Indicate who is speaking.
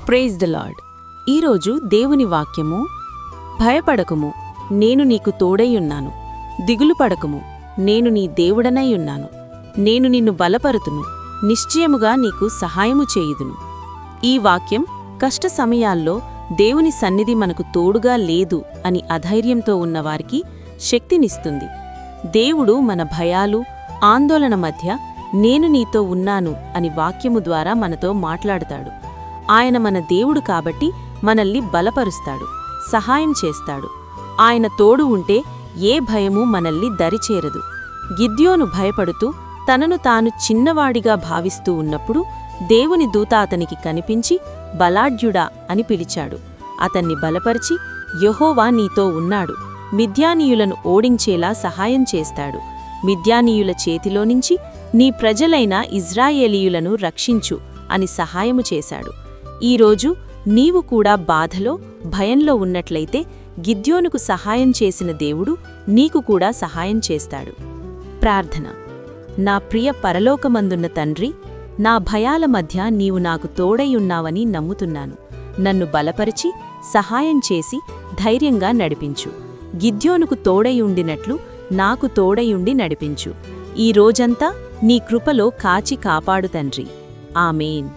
Speaker 1: Praise the lord. ఈరోజు దేవుని వాక్యము, భయపడకుము, నేను నీకు తోడైయున్నాను. దిగులు పడకుము, నేను నీ దేవుడనైయున్నాను. నేను నిన్ను బలపరుతును, నిశ్చయముగా నీకు సహాయము చేయుదును. ఈ వాక్యం కష్ట సమయాల్లో దేవుని సన్నిధి మనకు తోడుగా లేదు అని అధైర్యంతో ఉన్నవారికి శక్తినిస్తుంది. దేవుడు మన భయాలు, ఆందోళన మధ్య నేను నీతో ఉన్నాను అని వాక్యము ద్వారా మనతో మాట్లాడుతాడు. ఆయన మన దేవుడు కాబట్టి మనల్ని బలపరుస్తాడు, సహాయం చేస్తాడు. ఆయన తోడు ఉంటే ఏ భయమూ మనల్ని దరిచేరదు. గిద్యోను భయపడుతూ తనను తాను చిన్నవాడిగా భావిస్తూ ఉన్నప్పుడు దేవుని దూత అతనికి కనిపించి బలాఢ్యుడా అని పిలిచాడు. అతన్ని బలపరిచి, యెహోవా నీతో ఉన్నాడు, మిద్యానీయులను ఓడించేలా సహాయం చేస్తాడు. మిద్యానీయుల చేతిలోనుంచి నీ ప్రజలైన ఇజ్రాయేలీయులను రక్షించు అని సహాయము చేశాడు. ఈరోజు నీవు కూడా బాధలో, భయంలో ఉన్నట్లయితే గిద్యోనుకు సహాయం చేసిన దేవుడు నీకు కూడా సహాయం చేస్తాడు. ప్రార్థన. నా ప్రియ పరలోకమందున్న తండ్రి, నా భయాల మధ్య నీవు నాకు తోడైయున్నావని నమ్ముతున్నాను. నన్ను బలపరిచి, సహాయం చేసి ధైర్యంగా నడిపించు. గిద్యోనుకు తోడైయుండినట్లు నాకు తోడైయుండి నడిపించు. ఈ రోజంతా నీ కృపలో కాచి కాపాడు తండ్రి. ఆమేన్.